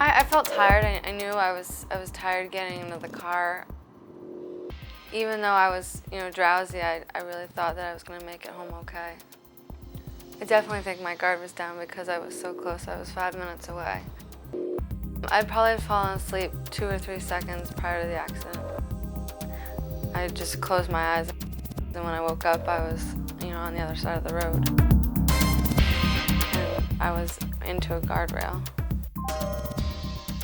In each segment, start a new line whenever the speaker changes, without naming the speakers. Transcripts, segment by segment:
I felt tired. I knew I was tired getting into the car. Even though I was, drowsy, I really thought that I was going to make it home okay. I definitely think my guard was down because I was so close. I was 5 minutes away. I'd probably have fallen asleep 2 or 3 seconds prior to the accident. I just closed my eyes, and when I woke up, I was, on the other side of the road. And I was into a guardrail.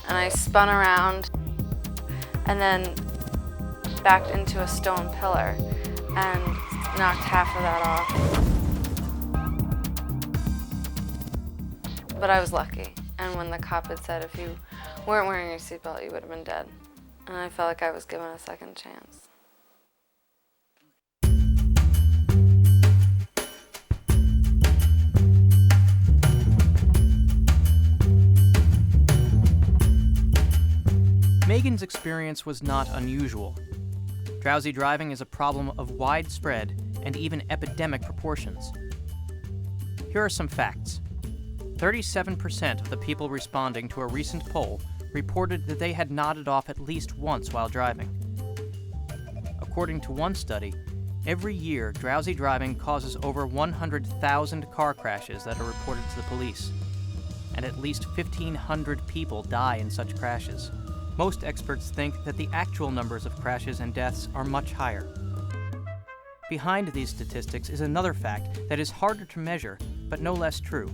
And I spun around and then backed into a stone pillar and knocked half of that off. But I was lucky. And when the cop had said if you weren't wearing your seatbelt, you would have been dead. And I felt like I was given a second chance.
Megan's experience was not unusual. Drowsy driving is a problem of widespread and even epidemic proportions. Here are some facts. 37% of the people responding to a recent poll reported that they had nodded off at least once while driving. According to one study, every year drowsy driving causes over 100,000 car crashes that are reported to the police, and at least 1,500 people die in such crashes. Most experts think that the actual numbers of crashes and deaths are much higher. Behind these statistics is another fact that is harder to measure, but no less true.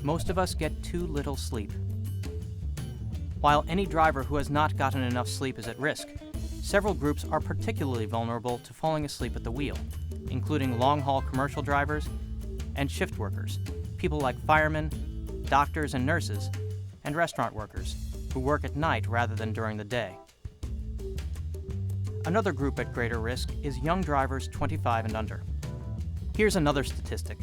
Most of us get too little sleep. While any driver who has not gotten enough sleep is at risk, several groups are particularly vulnerable to falling asleep at the wheel, including long-haul commercial drivers and shift workers, people like firemen, doctors and nurses, and restaurant workers, who work at night rather than during the day. Another group at greater risk is young drivers 25 and under. Here's another statistic.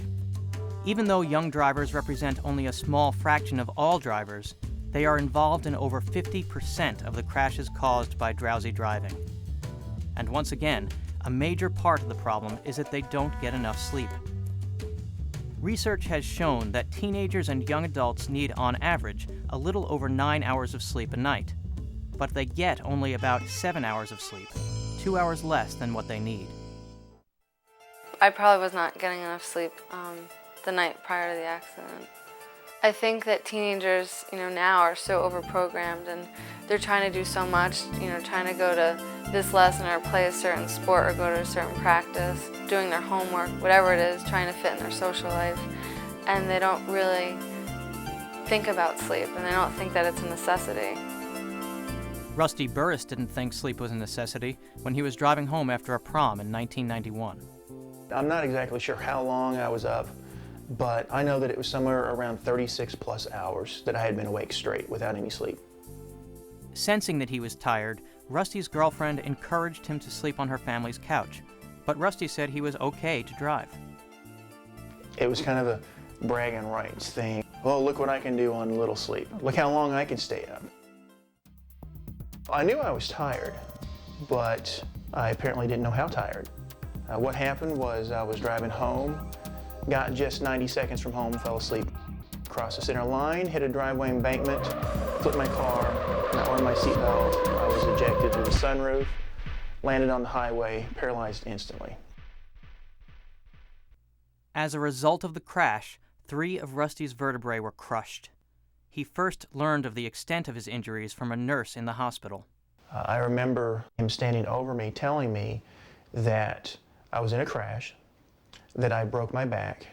Even though young drivers represent only a small fraction of all drivers, they are involved in over 50% of the crashes caused by drowsy driving. And once again, a major part of the problem is that they don't get enough sleep. Research has shown that teenagers and young adults need, on average, a little over 9 hours of sleep a night, but they get only about 7 hours of sleep, 2 hours less than what they need.
I probably was not getting enough sleep the night prior to the accident. I think that teenagers, now are so overprogrammed and they're trying to do so much, trying to go to this lesson or play a certain sport or go to a certain practice, doing their homework, whatever it is, trying to fit in their social life. And they don't really think about sleep and they don't think that it's a necessity.
Rusty Burris didn't think sleep was a necessity when he was driving home after a prom in 1991.
I'm not exactly sure how long I was up, but I know that it was somewhere around 36 plus hours that I had been awake straight without any sleep.
Sensing that he was tired, Rusty's girlfriend encouraged him to sleep on her family's couch, but Rusty said he was okay to drive.
It was kind of a bragging rights thing. Well, look what I can do on little sleep. Look how long I can stay up. I knew I was tired, but I apparently didn't know how tired. What happened was I was driving home, got just 90 seconds from home, fell asleep. Crossed the center line, hit a driveway embankment, flipped my car, not wearing my seatbelt. I was ejected through the sunroof, landed on the highway, paralyzed instantly.
As a result of the crash, 3 of Rusty's vertebrae were crushed. He first learned of the extent of his injuries from a nurse in the hospital.
I remember him standing over me telling me that I was in a crash, that I broke my back,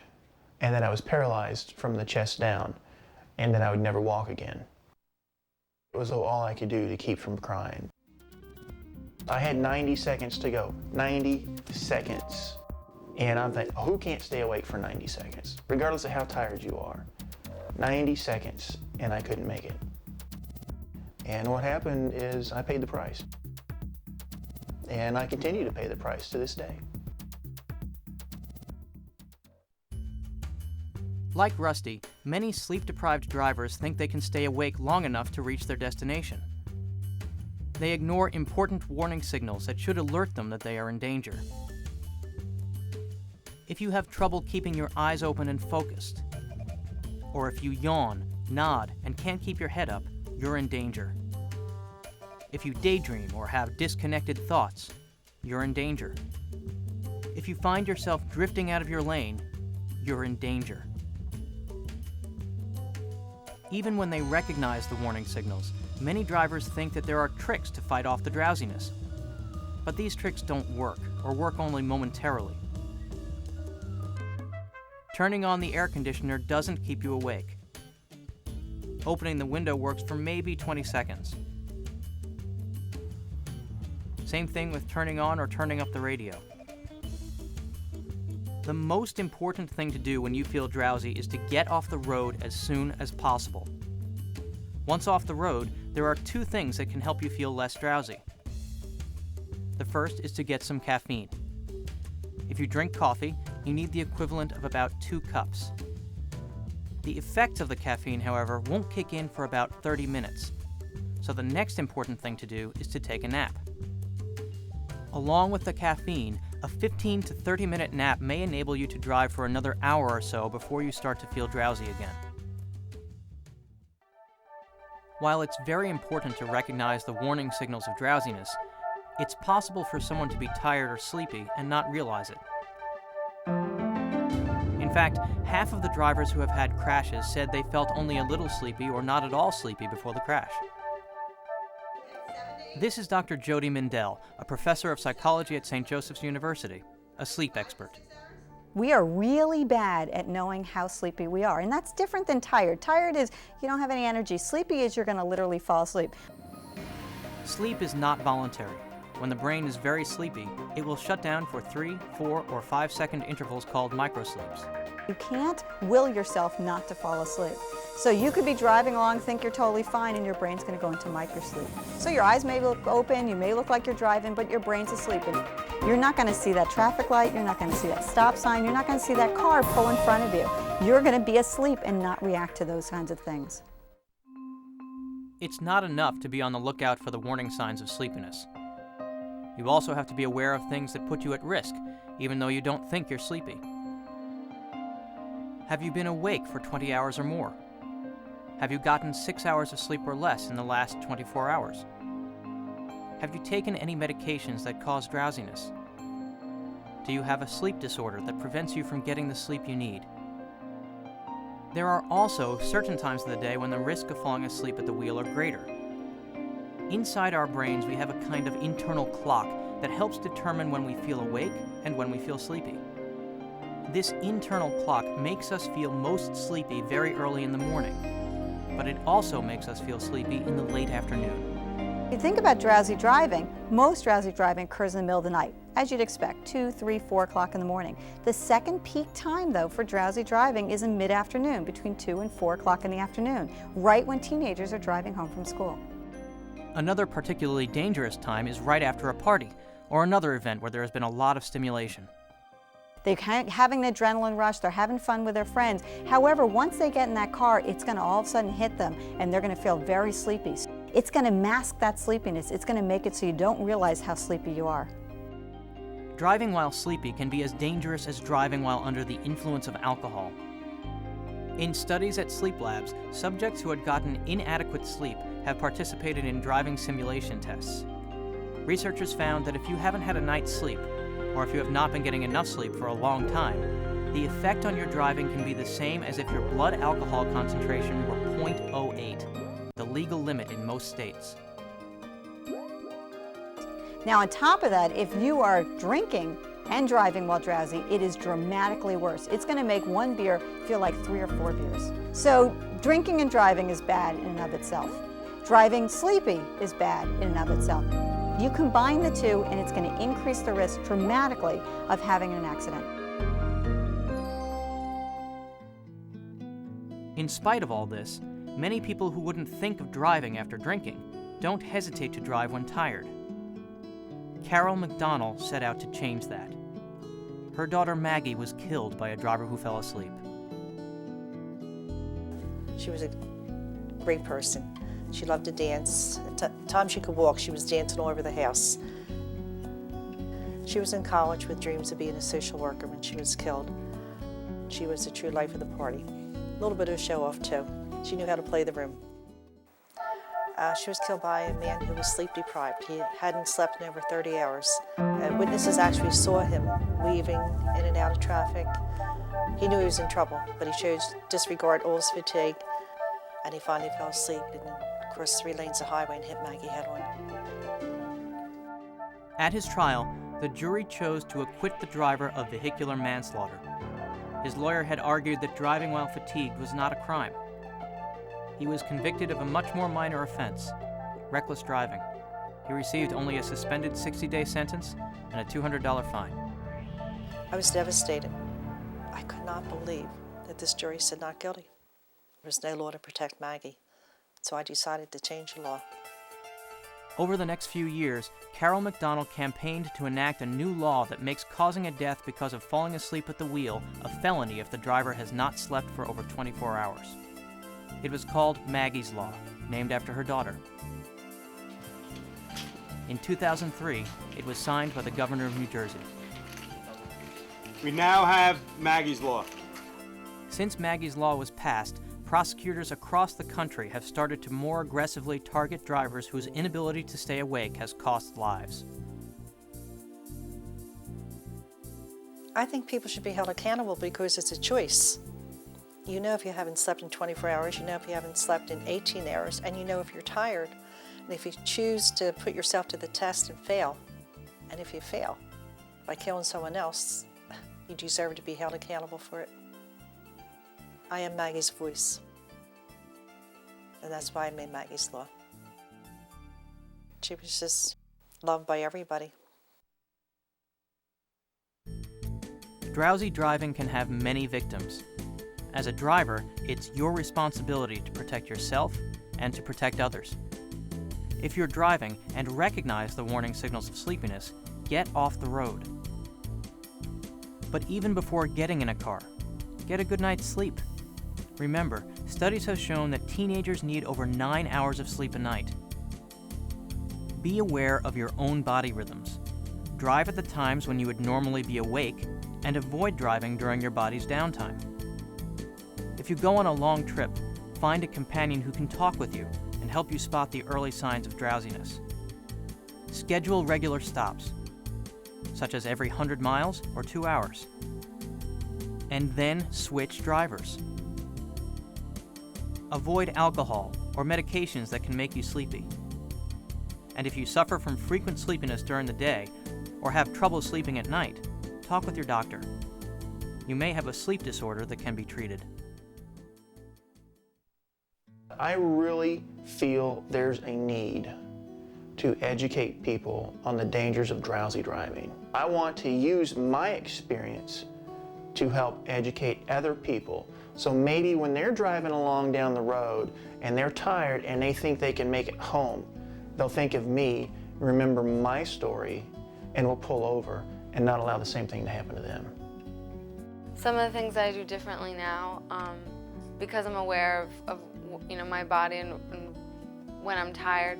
and that I was paralyzed from the chest down, and that I would never walk again. It was all I could do to keep from crying. I had 90 seconds to go, 90 seconds. And I'm thinking, who can't stay awake for 90 seconds, regardless of how tired you are? 90 seconds, and I couldn't make it. And what happened is I paid the price. And I continue to pay the price to this day.
Like Rusty, many sleep-deprived drivers think they can stay awake long enough to reach their destination. They ignore important warning signals that should alert them that they are in danger. If you have trouble keeping your eyes open and focused, or if you yawn, nod, and can't keep your head up, you're in danger. If you daydream or have disconnected thoughts, you're in danger. If you find yourself drifting out of your lane, you're in danger. Even when they recognize the warning signals, many drivers think that there are tricks to fight off the drowsiness. But these tricks don't work, or work only momentarily. Turning on the air conditioner doesn't keep you awake. Opening the window works for maybe 20 seconds. Same thing with turning on or turning up the radio. The most important thing to do when you feel drowsy is to get off the road as soon as possible. Once off the road, there are two things that can help you feel less drowsy. The first is to get some caffeine. If you drink coffee, you need the equivalent of about 2 cups. The effects of the caffeine, however, won't kick in for about 30 minutes. So the next important thing to do is to take a nap. Along with the caffeine, a 15 to 30 minute nap may enable you to drive for another hour or so before you start to feel drowsy again. While it's very important to recognize the warning signals of drowsiness, it's possible for someone to be tired or sleepy and not realize it. In fact, half of the drivers who have had crashes said they felt only a little sleepy or not at all sleepy before the crash. This is Dr. Jody Mindell, a professor of psychology at St. Joseph's University, a sleep expert.
We are really bad at knowing how sleepy we are, and that's different than tired. Tired is you don't have any energy. Sleepy is you're going to literally fall asleep.
Sleep is not voluntary. When the brain is very sleepy, it will shut down for 3, 4, or 5-second intervals called microsleeps.
You can't will yourself not to fall asleep. So you could be driving along, think you're totally fine, and your brain's going to go into microsleep. So your eyes may look open, you may look like you're driving, but your brain's asleep. And you're not going to see that traffic light, you're not going to see that stop sign, you're not going to see that car pull in front of you. You're going to be asleep and not react to those kinds of things.
It's not enough to be on the lookout for the warning signs of sleepiness. You also have to be aware of things that put you at risk, even though you don't think you're sleepy. Have you been awake for 20 hours or more? Have you gotten 6 hours of sleep or less in the last 24 hours? Have you taken any medications that cause drowsiness? Do you have a sleep disorder that prevents you from getting the sleep you need? There are also certain times of the day when the risk of falling asleep at the wheel are greater. Inside our brains, we have a kind of internal clock that helps determine when we feel awake and when we feel sleepy. This internal clock makes us feel most sleepy very early in the morning, but it also makes us feel sleepy in the late afternoon.
If you think about drowsy driving, most drowsy driving occurs in the middle of the night, as you'd expect, 2, 3, 4 o'clock in the morning. The second peak time, though, for drowsy driving is in mid-afternoon, between 2 and 4 o'clock in the afternoon, right when teenagers are driving home from school.
Another particularly dangerous time is right after a party, or another event where there has been a lot of stimulation.
They're having an adrenaline rush, they're having fun with their friends. However, once they get in that car, it's going to all of a sudden hit them, and they're going to feel very sleepy. It's going to mask that sleepiness. It's going to make it so you don't realize how sleepy you are.
Driving while sleepy can be as dangerous as driving while under the influence of alcohol. In studies at sleep labs, subjects who had gotten inadequate sleep have participated in driving simulation tests. Researchers found that if you haven't had a night's sleep, or if you have not been getting enough sleep for a long time, the effect on your driving can be the same as if your blood alcohol concentration were 0.08, the legal limit in most states.
Now, on top of that, if you are drinking and driving while drowsy, it is dramatically worse. It's going to make one beer feel like 3 or 4 beers. So drinking and driving is bad in and of itself. Driving sleepy is bad in and of itself. You combine the two, and it's going to increase the risk dramatically of having an accident.
In spite of all this, many people who wouldn't think of driving after drinking don't hesitate to drive when tired. Carol McDonnell set out to change that. Her daughter Maggie was killed by a driver who fell asleep.
She was a great person. She loved to dance. At the time she could walk, she was dancing all over the house. She was in college with dreams of being a social worker when she was killed. She was the true life of the party. A little bit of a show-off, too. She knew how to play the room. She was killed by a man who was sleep deprived. He hadn't slept in over 30 hours. Witnesses actually saw him weaving in and out of traffic. He knew he was in trouble, but he chose to disregard all his fatigue, and he finally fell asleep and crossed 3 lanes of highway and hit Maggie head-on.
At his trial, the jury chose to acquit the driver of vehicular manslaughter. His lawyer had argued that driving while fatigued was not a crime. He was convicted of a much more minor offense, reckless driving. He received only a suspended 60-day sentence and a $200 fine.
I was devastated. I could not believe that this jury said not guilty. There was no law to protect Maggie, so I decided to change the law.
Over the next few years, Carol McDonald campaigned to enact a new law that makes causing a death because of falling asleep at the wheel a felony if the driver has not slept for over 24 hours. It was called Maggie's Law, named after her daughter. In 2003, it was signed by the governor of New Jersey.
We now have Maggie's Law.
Since Maggie's Law was passed, prosecutors across the country have started to more aggressively target drivers whose inability to stay awake has cost lives.
I think people should be held accountable because it's a choice. You know if you haven't slept in 24 hours, you know if you haven't slept in 18 hours, and you know if you're tired. And if you choose to put yourself to the test and fail, and if you fail by killing someone else, you deserve to be held accountable for it. I am Maggie's voice, and that's why I made Maggie's Law. She was just loved by everybody.
Drowsy driving can have many victims. As a driver, it's your responsibility to protect yourself and to protect others. If you're driving and recognize the warning signals of sleepiness, get off the road. But even before getting in a car, get a good night's sleep. Remember, studies have shown that teenagers need over 9 hours of sleep a night. Be aware of your own body rhythms. Drive at the times when you would normally be awake, and avoid driving during your body's downtime. If you go on a long trip, find a companion who can talk with you and help you spot the early signs of drowsiness. Schedule regular stops, such as every 100 miles or 2 hours. And then switch drivers. Avoid alcohol or medications that can make you sleepy. And if you suffer from frequent sleepiness during the day or have trouble sleeping at night, talk with your doctor. You may have a sleep disorder that can be treated.
I really feel there's a need to educate people on the dangers of drowsy driving. I want to use my experience to help educate other people. So maybe when they're driving along down the road and they're tired and they think they can make it home, they'll think of me, remember my story, and will pull over and not allow the same thing to happen to them.
Some of the things I do differently now, because I'm aware of my body and when I'm tired,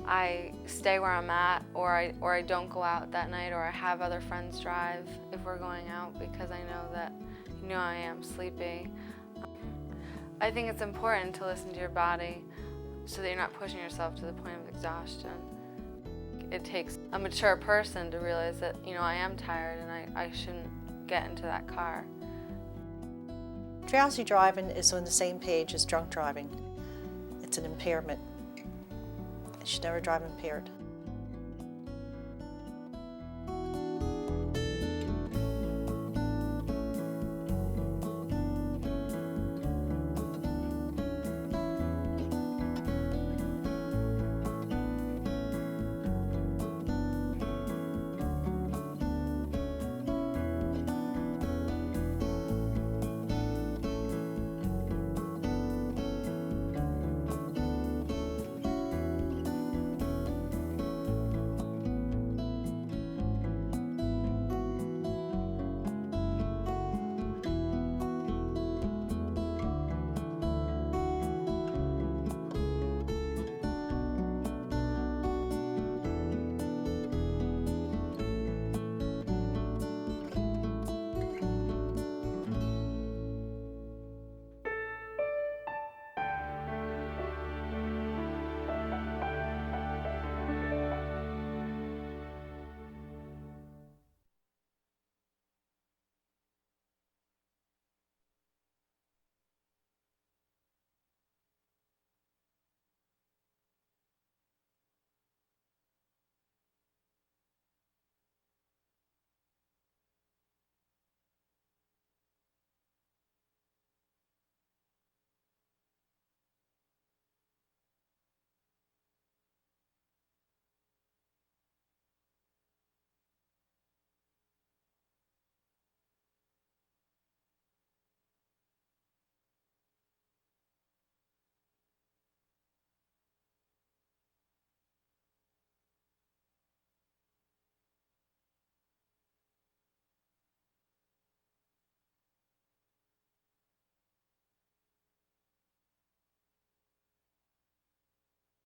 I stay where I'm at, or I don't go out that night, or I have other friends drive if we're going out because I know that I am sleepy. I think it's important to listen to your body so that you're not pushing yourself to the point of exhaustion. It takes a mature person to realize that I am tired and I shouldn't get into that car.
Drowsy driving is on the same page as drunk driving. It's an impairment. You should never drive impaired.